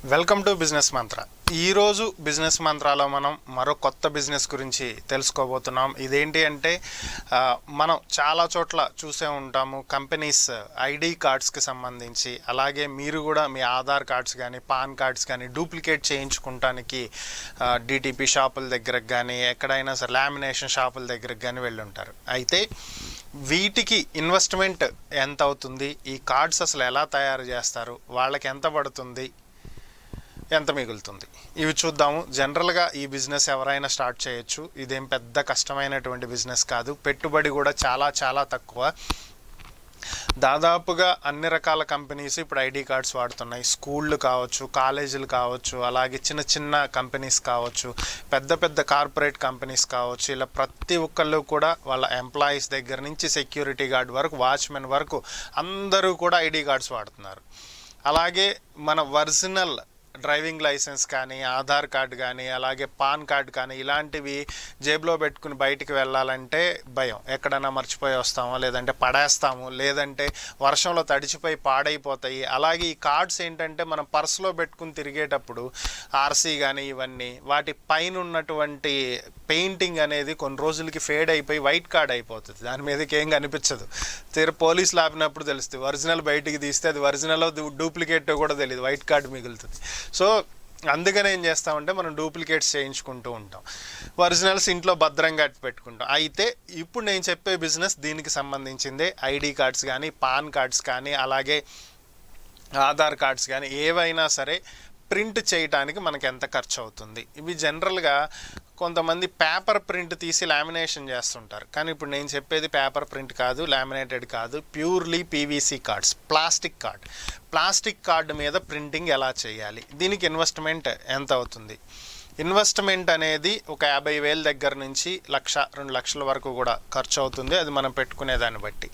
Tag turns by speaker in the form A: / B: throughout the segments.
A: Welcome to business మంత్ర. ఈరోజు business మంత్రాలో మనం మరో కొత్త బిజినెస్ గురించి తెలుసుకోబోతున్నాం. ఇదేంటి అంటే మనం చాలా చోట్ల చూసే ఉంటాము కంపెనీస్ ఐడి కార్డ్స్కి సంబంధించి, అలాగే మీరు కూడా మీ ఆధార్ కార్డ్స్ కానీ పాన్ కార్డ్స్ కానీ డూప్లికేట్ చేయించుకోవటానికి డిటిపి షాపుల దగ్గరకు కానీ ఎక్కడైనా సరే లామినేషన్ షాపుల దగ్గరకు కానీ వెళ్ళి ఉంటారు. అయితే వీటికి ఇన్వెస్ట్మెంట్ ఎంత అవుతుంది, ఈ కార్డ్స్ అసలు ఎలా తయారు చేస్తారు, వాళ్ళకి ఎంత పడుతుంది, ఎంత మిగులుతుంది, ఇవి చూద్దాము. జనరల్గా ఈ బిజినెస్ ఎవరైనా స్టార్ట్ చేయొచ్చు. ఇదేం పెద్ద కష్టమైనటువంటి బిజినెస్ కాదు. పెట్టుబడి కూడా చాలా తక్కువ. దాదాపుగా అన్ని రకాల కంపెనీస్ ఇప్పుడు ఐడి కార్డ్స్ వాడుతున్నాయి. స్కూళ్ళు కావచ్చు, కాలేజీలు కావచ్చు, అలాగే చిన్న కంపెనీస్ కావచ్చు, పెద్ద కార్పొరేట్ కంపెనీస్ కావచ్చు. ఇలా ప్రతి ఒక్కళ్ళు కూడా వాళ్ళ ఎంప్లాయీస్ దగ్గర నుంచి సెక్యూరిటీ గార్డ్ వరకు, వాచ్మెన్ వరకు అందరూ కూడా ఐడి కార్డ్స్ వాడుతున్నారు. అలాగే మన ఒరిజినల్ డ్రైవింగ్ లైసెన్స్ కానీ, ఆధార్ కార్డు కానీ, అలాగే పాన్ కార్డు కానీ ఇలాంటివి జేబులో పెట్టుకుని బయటికి వెళ్ళాలంటే భయం. ఎక్కడైనా మర్చిపోయి వస్తామో, లేదంటే పడేస్తాము, లేదంటే వర్షంలో తడిచిపోయి పాడైపోతాయి. అలాగే ఈ కార్డ్స్ ఏంటంటే మనం పర్సులో పెట్టుకుని తిరిగేటప్పుడు ఆర్సీ కానీ ఇవన్నీ వాటి పైన ఉన్నటువంటి పెయింటింగ్ అనేది కొన్ని రోజులకి ఫేడ్ అయిపోయి వైట్ కార్డ్ అయిపోతుంది. దాని మీదకి ఏం కనిపించదు. పోలీసులు ఆపినప్పుడు తెలుస్తుంది. ఒరిజినల్ బయటికి తీస్తే అది ఒరిజినల్ డూప్లికేట్ కూడా తెలియదు, వైట్ కార్డు మిగులుతుంది. సో అందుకని ఏం చేస్తామంటే మనం డూప్లికేట్స్ చేయించుకుంటూ ఉంటాం, ఒరిజినల్స్ ఇంట్లో భద్రంగా పెట్టుకుంటాం. అయితే ఇప్పుడు నేను చెప్పే బిజినెస్ దీనికి సంబంధించిందే. ఐడి కార్డ్స్ కానీ, పాన్ కార్డ్స్ కానీ, అలాగే ఆధార్ కార్డ్స్ కానీ ఏవైనా సరే ప్రింట్ చేయడానికి మనకి ఎంత ఖర్చు అవుతుంది. ఇవి జనరల్గా కొంతమంది పేపర్ ప్రింట్ తీసి లామినేషన్ చేస్తుంటారు. కానీ ఇప్పుడు నేను చెప్పేది పేపర్ ప్రింట్ కాదు, లామినేటెడ్ కాదు, purely PVC cards, plastic card మీద ప్రింటింగ్ ఎలా చేయాలి, దీనికి ఇన్వెస్ట్మెంట్ ఎంత అవుతుంది. ఇన్వెస్ట్మెంట్ అనేది ఒక 50,000 దగ్గర నుంచి 1,00,000-2 లక్షల వరకు కూడా ఖర్చు అవుతుంది. అది మనం పెట్టుకునే దాన్ని బట్టి.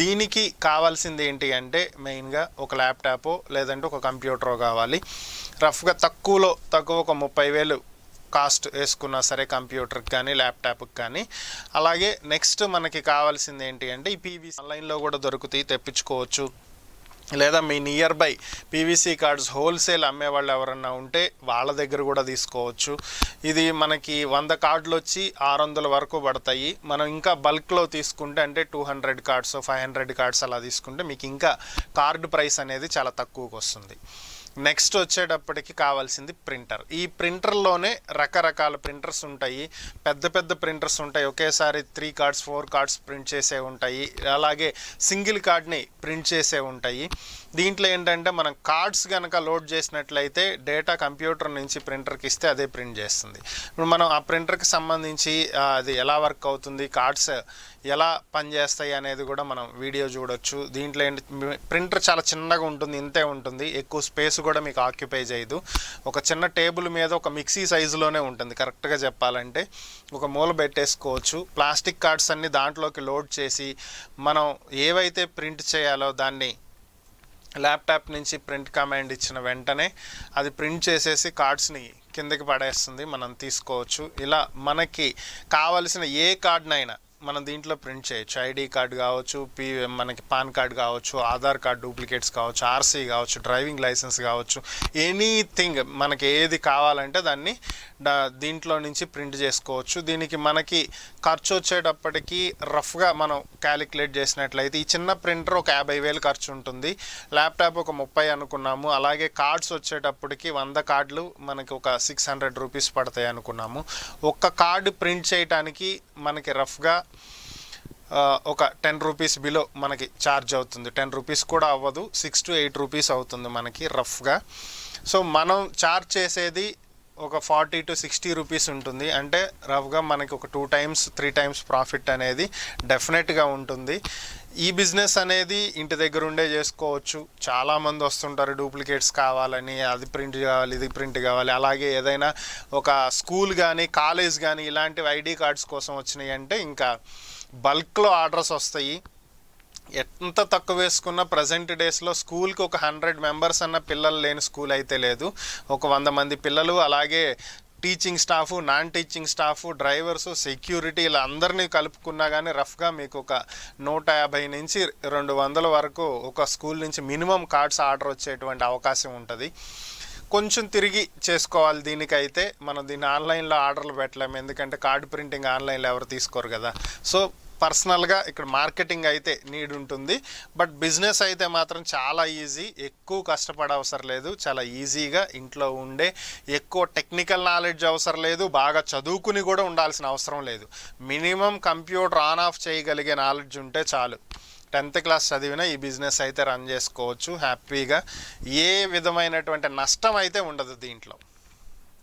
A: దీనికి కావాల్సింది ఏంటి అంటే మెయిన్గా ఒక ల్యాప్టాపో లేదంటే ఒక కంప్యూటరో కావాలి. రఫ్గా తక్కువ ఒక 30,000 కాస్ట్ వేసుకున్నా సరే కంప్యూటర్కి కానీ ల్యాప్టాప్కి కానీ. అలాగే నెక్స్ట్ మనకి కావాల్సింది ఏంటి అంటే ఈ పీవీసీ ఆన్లైన్లో కూడా దొరుకుతాయి, తెప్పించుకోవచ్చు. లేదా మీ nearby PVC cards wholesale అమ్మేవాళ్ళు ఎవరన్నా ఉంటే వాళ్ళ దగ్గర కూడా తీసుకోవచ్చు. ఇది మనకి 100 కార్డులు వచ్చి 600 వరకు పడతాయి. మనం ఇంకా బల్క్లో తీసుకుంటే అంటే 200 కార్డ్స్ 500 కార్డ్స్ అలా తీసుకుంటే మీకు ఇంకా కార్డు ప్రైస్ అనేది చాలా తక్కువకి వస్తుంది. నెక్స్ట్ వచ్చేటప్పటికి కావాల్సింది ప్రింటర్. ఈ ప్రింటర్లోనే రకరకాల ప్రింటర్స్ ఉంటాయి. పెద్ద ప్రింటర్స్ ఉంటాయి, ఒకేసారి 3 కార్డ్స్ 4 కార్డ్స్ ప్రింట్ చేసే ఉంటాయి. అలాగే సింగిల్ కార్డ్ని ప్రింట్ చేసే ఉంటాయి. దీంట్లో ఏంటంటే మనం కార్డ్స్ కనుక లోడ్ చేసినట్లయితే డేటా కంప్యూటర్ నుంచి ప్రింటర్కి ఇస్తే అదే ప్రింట్ చేస్తుంది. ఇప్పుడు మనం ఆ ప్రింటర్కి సంబంధించి అది ఎలా వర్క్ అవుతుంది, కార్డ్స్ ఎలా పనిచేస్తాయి అనేది కూడా మనం వీడియో చూడొచ్చు. దీంట్లో ఏంటి ప్రింటర్ చాలా చిన్నగా ఉంటుంది, ఇంతే ఉంటుంది, ఎక్కువ స్పేస్ కూడా మీకు ఆక్యుపై చేయదు. ఒక చిన్న టేబుల్ మీద ఒక మిక్సీ సైజులోనే ఉంటుంది కరెక్ట్గా చెప్పాలంటే. ఒక మూల పెట్టేసుకోవచ్చు. ప్లాస్టిక్ కార్డ్స్ అన్ని దాంట్లోకి లోడ్ చేసి మనం ఏవైతే ప్రింట్ చేయాలో దాన్ని ల్యాప్టాప్ నుంచి ప్రింట్ కమాండ్ ఇచ్చిన వెంటనే అది ప్రింట్ చేసేసి కార్డ్స్ని కిందకి పడేస్తుంది, మనం తీసుకోవచ్చు. ఇలా మనకి కావలసిన ఏ కార్డ్నైనా మనం దీంట్లో ప్రింట్ చేయొచ్చు. ఐడి కార్డు కావచ్చు, మనకి పాన్ కార్డు కావచ్చు, ఆధార్ కార్డు డూప్లికేట్స్ కావచ్చు, ఆర్సీ కావచ్చు, డ్రైవింగ్ లైసెన్స్ కావచ్చు, ఎనీథింగ్ మనకి ఏది కావాలంటే దాన్ని దీంట్లో నుంచి ప్రింట్ చేసుకోవచ్చు. దీనికి మనకి ఖర్చు వచ్చేటప్పటికి రఫ్గా మనం క్యాలిక్యులేట్ చేసినట్లయితే ఈ చిన్న ప్రింటర్ ఒక 50,000 ఖర్చు ఉంటుంది, ల్యాప్టాప్ ఒక 30 అనుకున్నాము. అలాగే కార్డ్స్ వచ్చేటప్పటికి 100 కార్డులు మనకి ఒక 600 రూపీస్ పడతాయి అనుకున్నాము. ఒక్క కార్డు ప్రింట్ చేయడానికి మనకి రఫ్గా ఒక 10 రూపీస్ బిలో మనకి ఛార్జ్ అవుతుంది. 10 రూపీస్ కూడా అవ్వదు, 6 to 8 రూపీస్ అవుతుంది మనకి రఫ్గా. సో మనం ఛార్జ్ చేసేది ఒక 40 to 60 రూపీస్ ఉంటుంది. అంటే రఫ్గా మనకి ఒక 2 times 3 times ప్రాఫిట్ అనేది డెఫినెట్గా ఉంటుంది. ఈ బిజినెస్ అనేది ఇంటి దగ్గర ఉండే చేసుకోవచ్చు. చాలామంది వస్తుంటారు డూప్లికేట్స్ కావాలని, అది ప్రింట్ కావాలి, ఇది ప్రింట్ కావాలి. అలాగే ఏదైనా ఒక స్కూల్ కానీ కాలేజ్ కానీ ఇలాంటివి ఐడి కార్డ్స్ కోసం వచ్చినాయి అంటే ఇంకా బల్క్లో ఆర్డర్స్ వస్తాయి. ఎంత తక్కువ వేసుకున్నా ప్రజెంట్ డేస్లో స్కూల్కి ఒక 100 మెంబర్స్ అన్న పిల్లలు లేని స్కూల్ అయితే లేదు. ఒక 100 మంది పిల్లలు, అలాగే teaching staff, non teaching staff, drivers, security ఇలా అందరినీ కలుపుకున్నా కానీ రఫ్గా మీకు ఒక 150 నుంచి 200 వరకు ఒక స్కూల్ నుంచి మినిమం కార్డ్స్ ఆర్డర్ వచ్చేటువంటి అవకాశం ఉంటుంది. కొంచెం తిరిగి చేసుకోవాలి. దీనికైతే మనం దీన్ని ఆన్లైన్లో ఆర్డర్లు పెట్టలేము, ఎందుకంటే కార్డు ప్రింటింగ్ ఆన్లైన్లో ఎవరు తీసుకోరు కదా. సో పర్సనల్గా ఇక్కడ మార్కెటింగ్ అయితే నీడ్ ఉంటుంది. బట్ బిజినెస్ అయితే మాత్రం చాలా ఈజీ, ఎక్కువ కష్టపడే అవసరం లేదు, చాలా ఈజీగా ఇంట్లో ఉండే, ఎక్కువ టెక్నికల్ నాలెడ్జ్ అవసరం లేదు, బాగా చదువుకుని కూడా ఉండాల్సిన అవసరం లేదు. మినిమం కంప్యూటర్ ఆన్ ఆఫ్ చేయగలిగే నాలెడ్జ్ ఉంటే చాలు. 10th క్లాస్ చదివినా ఈ బిజినెస్ అయితే రన్ చేసుకోవచ్చు హ్యాపీగా. ఏ విధమైనటువంటి నష్టం అయితే ఉండదు దీంట్లో.